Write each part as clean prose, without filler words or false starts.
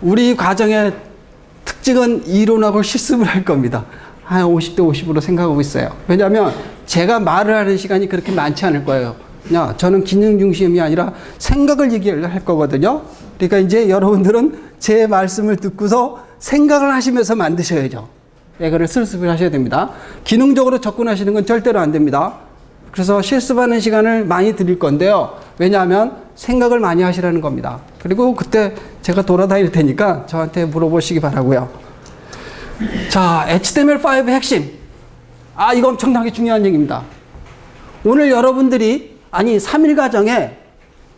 우리 과정의 특징은 이론하고 실습을 할 겁니다. 한 50대 50으로 생각하고 있어요. 왜냐하면 제가 말을 하는 시간이 그렇게 많지 않을 거예요. 그냥 저는 기능 중심이 아니라 생각을 얘기를 할 거거든요. 그러니까 이제 여러분들은 제 말씀을 듣고서 생각을 하시면서 만드셔야죠. 이거를 실습을 하셔야 됩니다. 기능적으로 접근하시는 건 절대로 안 됩니다. 그래서 실습하는 시간을 많이 드릴 건데요. 왜냐하면 생각을 많이 하시라는 겁니다. 그리고 그때 제가 돌아다닐 테니까 저한테 물어보시기 바라고요. 자, HTML5의 핵심. 이거 엄청나게 중요한 얘기입니다. 오늘 여러분들이 3일 과정에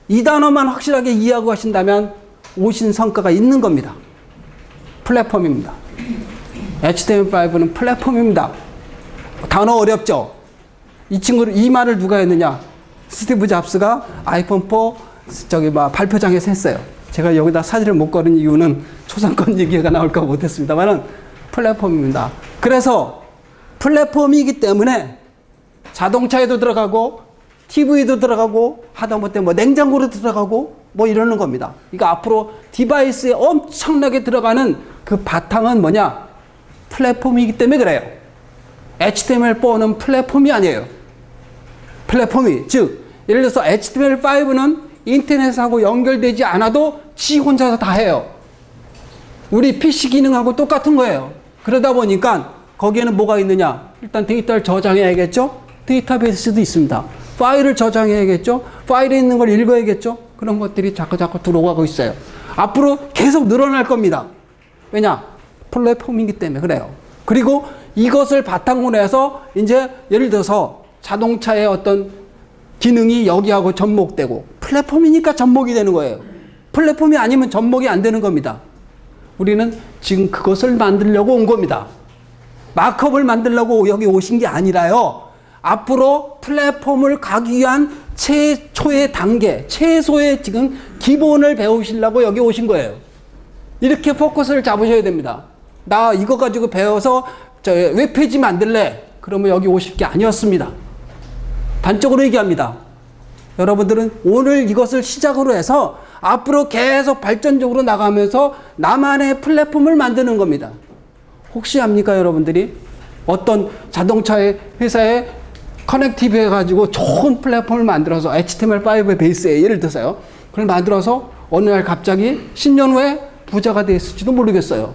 이 단어만 확실하게 이해하고 하신다면 오신 성과가 있는 겁니다. 플랫폼입니다. HTML5는 플랫폼입니다. 단어 어렵죠? 이 말을 누가 했느냐? 스티브 잡스가 아이폰 4 발표장에서 했어요. 제가 여기다 사진을 못 걸은 이유는 초상권 얘기가 나올까 못했습니다만은 플랫폼입니다. 그래서 플랫폼이기 때문에 자동차에도 들어가고 TV도 들어가고 하다못해 냉장고로 들어가고 이러는 겁니다. 이거 앞으로 디바이스에 엄청나게 들어가는 그 바탕은 뭐냐? 플랫폼이기 때문에 그래요. HTML4는 플랫폼이 아니에요. 플랫폼이, 즉 예를 들어서 HTML5는 인터넷하고 연결되지 않아도 지 혼자서 다 해요. 우리 PC 기능하고 똑같은 거예요. 그러다 보니까 거기에는 뭐가 있느냐? 일단 데이터를 저장해야겠죠? 데이터베이스도 있습니다. 파일을 저장해야겠죠? 파일에 있는 걸 읽어야겠죠? 그런 것들이 자꾸 들어가고 있어요. 앞으로 계속 늘어날 겁니다. 왜냐? 플랫폼이기 때문에 그래요. 그리고 이것을 바탕으로 해서 이제 예를 들어서 자동차의 어떤 기능이 여기하고 접목되고 플랫폼이니까 접목이 되는 거예요. 플랫폼이 아니면 접목이 안 되는 겁니다. 우리는 지금 그것을 만들려고 온 겁니다. 마크업을 만들려고 여기 오신 게 아니라요. 앞으로 플랫폼을 가기 위한 최초의 단계, 최소의 지금 기본을 배우시려고 여기 오신 거예요. 이렇게 포커스를 잡으셔야 됩니다. 나 이거 가지고 배워서 웹페이지 만들래. 그러면 여기 오실 게 아니었습니다. 단적으로 얘기합니다. 여러분들은 오늘 이것을 시작으로 해서 앞으로 계속 발전적으로 나가면서 나만의 플랫폼을 만드는 겁니다. 혹시 압니까, 여러분들이? 어떤 자동차의 회사에 커넥티브 해가지고 좋은 플랫폼을 만들어서 HTML5의 베이스에 예를 들어서요. 그걸 만들어서 어느 날 갑자기 10년 후에 부자가 됐을지도 모르겠어요.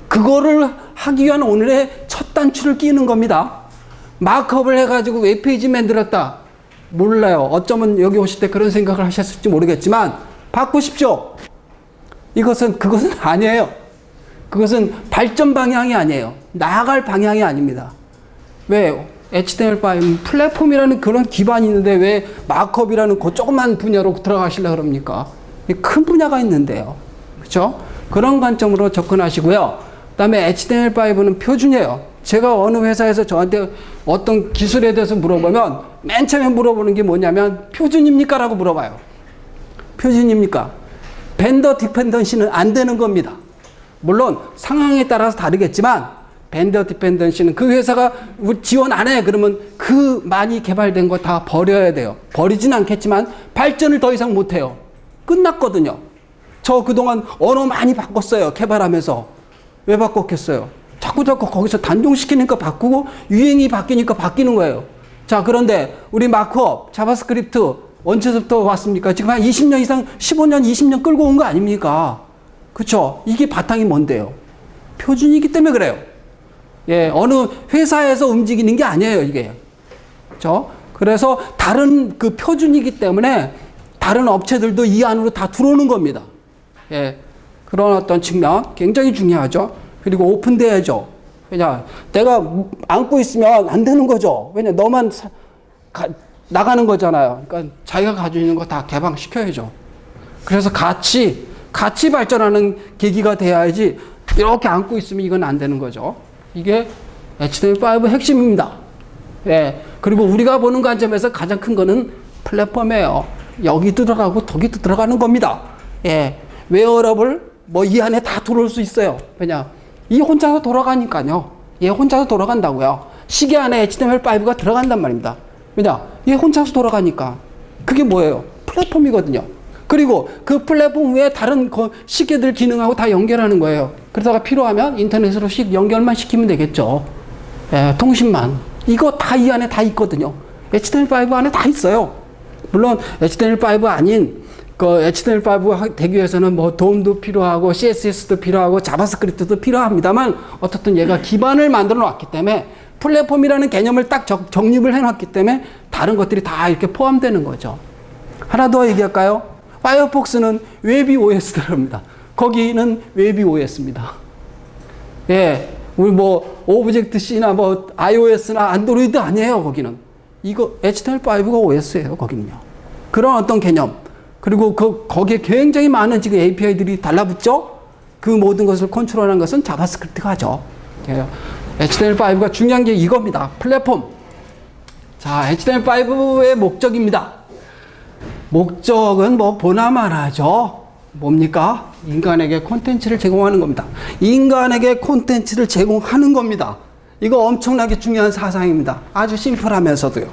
그거를 하기 위한 오늘의 첫 단추를 끼는 겁니다. 마크업을 해가지고 웹페이지 만들었다. 몰라요. 어쩌면 여기 오실 때 그런 생각을 하셨을지 모르겠지만 바꾸십시오. 그것은 아니에요. 그것은 발전 방향이 아니에요. 나아갈 방향이 아닙니다. 왜? HTML5는 플랫폼이라는 그런 기반이 있는데 왜 마크업이라는 그 조그만 분야로 들어가시려고 그럽니까? 큰 분야가 있는데요. 그렇죠? 그런 관점으로 접근하시고요. 그 다음에 HTML5는 표준이에요. 제가 어느 회사에서 저한테 어떤 기술에 대해서 물어보면 맨 처음에 물어보는 게 뭐냐면 표준입니까? 라고 물어봐요. 표준입니까? 벤더 디펜던시는 안 되는 겁니다. 물론 상황에 따라서 다르겠지만 벤더 디펜던시는 그 회사가 지원 안 해. 그러면 그 많이 개발된 거 다 버려야 돼요. 버리진 않겠지만 발전을 더 이상 못 해요. 끝났거든요. 저 그동안 언어 많이 바꿨어요. 개발하면서. 왜 바꿨겠어요? 자꾸 거기서 단종시키니까 바꾸고 유행이 바뀌니까 바뀌는 거예요. 자, 그런데 우리 마크업, 자바스크립트 언제부터 왔습니까? 지금 한 20년 이상, 15년, 20년 끌고 온 거 아닙니까? 그쵸? 이게 바탕이 뭔데요? 표준이기 때문에 그래요. 예, 어느 회사에서 움직이는 게 아니에요, 이게. 그쵸? 그래서 다른 그 표준이기 때문에 다른 업체들도 이 안으로 다 들어오는 겁니다. 예, 그런 어떤 측면 굉장히 중요하죠. 그리고 오픈돼야죠. 왜냐, 내가 안고 있으면 안 되는 거죠. 왜냐, 너만 나가는 거잖아요. 그러니까 자기가 가지고 있는 거 다 개방시켜야죠. 그래서 같이 발전하는 계기가 돼야지 이렇게 안고 있으면 이건 안 되는 거죠. 이게 HTML5 핵심입니다. 예. 그리고 우리가 보는 관점에서 가장 큰 거는 플랫폼이에요. 여기도 들어가고 저기도 들어가는 겁니다. 예. 웨어러블 이 안에 다 들어올 수 있어요. 왜냐? 이 혼자서 돌아가니까요. 얘 혼자서 돌아간다고요. 시계 안에 HTML5가 들어간단 말입니다. 왜냐? 얘 혼자서 돌아가니까. 그게 뭐예요? 플랫폼이거든요. 그리고 그 플랫폼 외에 다른 시계들 기능하고 다 연결하는 거예요. 그러다가 필요하면 인터넷으로 연결만 시키면 되겠죠. 예, 통신만. 이거 다 이 안에 다 있거든요. HTML5 안에 다 있어요. 물론 HTML5 아닌 그 HTML5 되기 위해서는 뭐 DOM도 필요하고 CSS도 필요하고 자바스크립트도 필요합니다만 어떻든 얘가 기반을 만들어 놨기 때문에 플랫폼이라는 개념을 딱 정립을 해 놨기 때문에 다른 것들이 다 이렇게 포함되는 거죠. 하나 더 얘기할까요? 파이어폭스는 웹이 OS더랍니다. 거기는 웹이 OS입니다. 예. 우리 뭐 오브젝트 C나 뭐 iOS나 안드로이드 아니에요, 거기는. 이거 HTML5가 OS예요, 거기는요. 그런 어떤 개념. 그리고 거기에 굉장히 많은 지금 API들이 달라붙죠? 그 모든 것을 컨트롤하는 것은 자바스크립트가 하죠. 예. HTML5가 중요한 게 이겁니다. 플랫폼. 자, HTML5의 목적입니다. 목적은 뭐 보나마나죠. 뭡니까? 인간에게 콘텐츠를 제공하는 겁니다. 인간에게 콘텐츠를 제공하는 겁니다. 이거 엄청나게 중요한 사상입니다. 아주 심플하면서도요.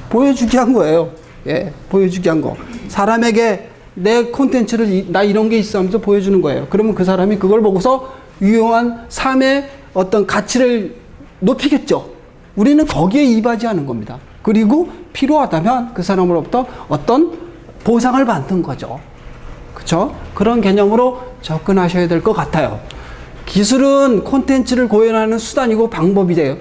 보여주기 한 거예요. 예, 보여주기 한 거. 사람에게 내 콘텐츠를 나 이런 게 있어 하면서 보여주는 거예요. 그러면 그 사람이 그걸 보고서 유용한 삶의 어떤 가치를 높이겠죠. 우리는 거기에 이바지하는 겁니다. 그리고 필요하다면 그 사람으로부터 어떤 보상을 받는 거죠. 그렇죠? 그런 개념으로 접근하셔야 될 것 같아요. 기술은 콘텐츠를 구현하는 수단이고 방법이 돼요.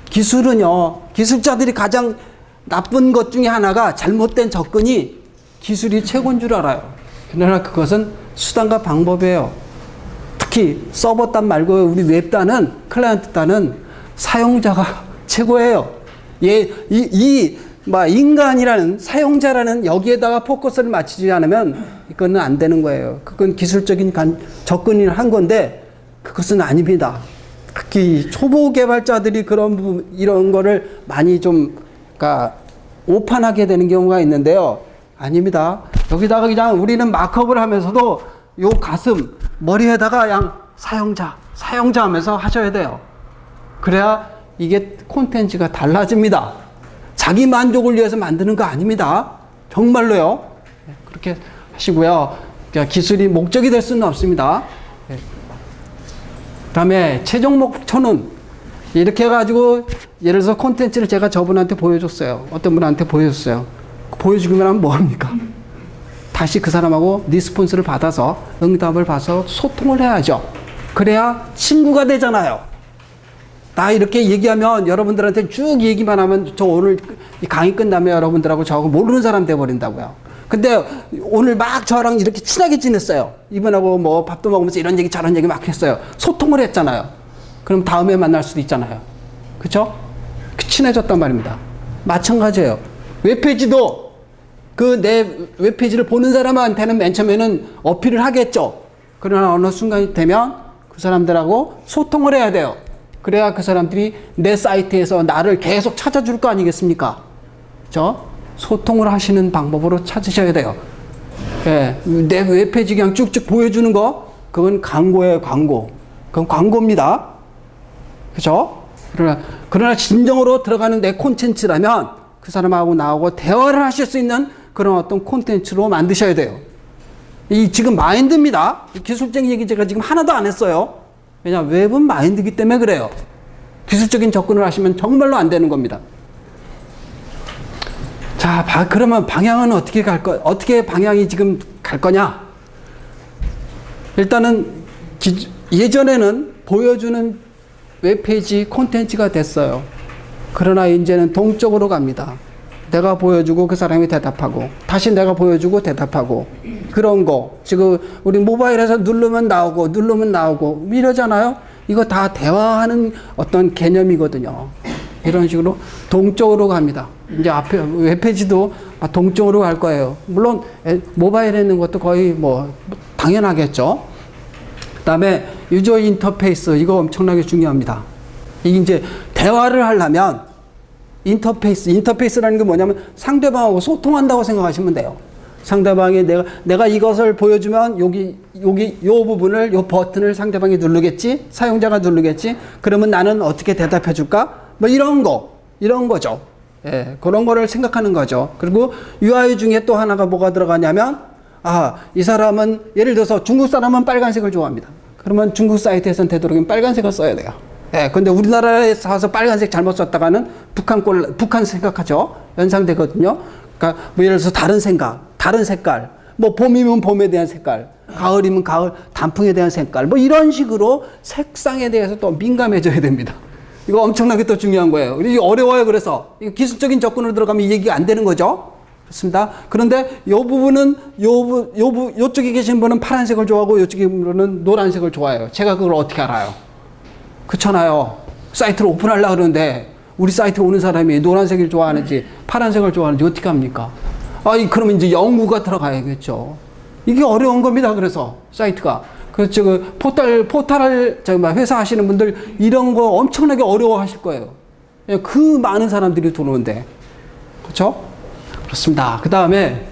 기술은요, 기술자들이 가장 나쁜 것 중에 하나가 잘못된 접근이 기술이 최고인 줄 알아요. 그러나 그것은 수단과 방법이에요. 특히 서버단 말고 우리 웹단은, 클라이언트단은 사용자가 최고예요. 인간이라는, 사용자라는 여기에다가 포커스를 맞추지 않으면 이거는 안 되는 거예요. 그건 기술적인 접근을 한 건데 그것은 아닙니다. 특히 초보 개발자들이 이런 거를 많이 좀, 그러니까 오판하게 되는 경우가 있는데요. 아닙니다. 여기다가 그냥 우리는 마크업을 하면서도 요 가슴, 머리에다가 그냥 사용자 하면서 하셔야 돼요. 그래야 이게 콘텐츠가 달라집니다. 자기 만족을 위해서 만드는 거 아닙니다. 정말로요. 그렇게 하시고요. 기술이 목적이 될 수는 없습니다. 그 다음에 최종 목표는 이렇게 해가지고 예를 들어서 콘텐츠를 제가 저분한테 보여줬어요. 어떤 분한테 보여줬어요. 보여주기만 하면 뭐합니까? 다시 그 사람하고 리스폰스를 받아서 응답을 받아서 소통을 해야죠. 그래야 친구가 되잖아요. 나 이렇게 얘기하면 여러분들한테 쭉 얘기만 하면 저 오늘 강의 끝나면 여러분들하고 저하고 모르는 사람 돼버린다고요. 근데 오늘 막 저랑 이렇게 친하게 지냈어요. 이분하고 뭐 밥도 먹으면서 이런 얘기 저런 얘기 막 했어요. 소통을 했잖아요. 그럼 다음에 만날 수도 있잖아요. 그쵸? 친해졌단 말입니다. 마찬가지예요. 웹페이지도 그 내 웹페이지를 보는 사람한테는 맨 처음에는 어필을 하겠죠. 그러나 어느 순간이 되면 그 사람들하고 소통을 해야 돼요. 그래야 그 사람들이 내 사이트에서 나를 계속 찾아줄 거 아니겠습니까? 그죠? 소통을 하시는 방법으로 찾으셔야 돼요. 예, 내 웹페이지 그냥 쭉쭉 보여주는 거, 그건 광고예요, 광고. 그건 광고입니다. 그죠? 그러나 진정으로 들어가는 내 콘텐츠라면 그 사람하고 나하고 대화를 하실 수 있는 그런 어떤 콘텐츠로 만드셔야 돼요. 이 지금 마인드입니다. 기술적인 얘기 제가 지금 하나도 안 했어요. 왜냐하면 웹은 마인드이기 때문에 그래요. 기술적인 접근을 하시면 정말로 안 되는 겁니다. 자, 그러면 방향은 어떻게 방향이 지금 갈 거냐? 일단은 예전에는 보여주는 웹페이지 콘텐츠가 됐어요. 그러나 이제는 동쪽으로 갑니다. 내가 보여주고 그 사람이 대답하고 다시 내가 보여주고 대답하고 그런 거. 지금 우리 모바일에서 누르면 나오고 이러잖아요. 이거 다 대화하는 어떤 개념이거든요. 이런 식으로 동쪽으로 갑니다. 이제 앞에 웹페이지도 동쪽으로 갈 거예요. 물론 모바일에 있는 것도 거의 뭐 당연하겠죠. 그다음에 유저 인터페이스, 이거 엄청나게 중요합니다. 이게 이제 대화를 하려면 인터페이스라는 게 뭐냐면 상대방하고 소통한다고 생각하시면 돼요. 상대방이 내가 이것을 보여주면 요 부분을, 요 버튼을 상대방이 누르겠지? 사용자가 누르겠지? 그러면 나는 어떻게 대답해 줄까? 뭐 이런 거죠. 예, 그런 거를 생각하는 거죠. 그리고 UI 중에 또 하나가 뭐가 들어가냐면, 아, 이 사람은 예를 들어서 중국 사람은 빨간색을 좋아합니다. 그러면 중국 사이트에서는 되도록이면 빨간색을 써야 돼요. 예, 근데 우리나라에 사서 빨간색 잘못 썼다가는 북한 생각하죠. 연상되거든요. 그러니까 뭐 예를 들어서 다른 생각, 다른 색깔, 뭐 봄이면 봄에 대한 색깔, 가을이면 가을 단풍에 대한 색깔, 뭐 이런 식으로 색상에 대해서 또 민감해져야 됩니다. 이거 엄청나게 또 중요한 거예요. 이게 어려워요. 그래서 기술적인 접근으로 들어가면 이 얘기가 안 되는 거죠. 그렇습니다. 그런데 요 부분은 요쪽에 계신 분은 파란색을 좋아하고 요쪽에 분은 노란색을 좋아해요. 제가 그걸 어떻게 알아요? 그렇잖아요. 사이트를 오픈하려고 그러는데 우리 사이트에 오는 사람이 노란색을 좋아하는지 파란색을 좋아하는지 어떻게 합니까? 그러면 이제 연구가 들어가야겠죠. 이게 어려운 겁니다. 그래서 사이트가. 그래서 그 포탈 회사 하시는 분들 이런 거 엄청나게 어려워하실 거예요. 그 많은 사람들이 들어오는데. 그렇죠? 그렇습니다. 그 다음에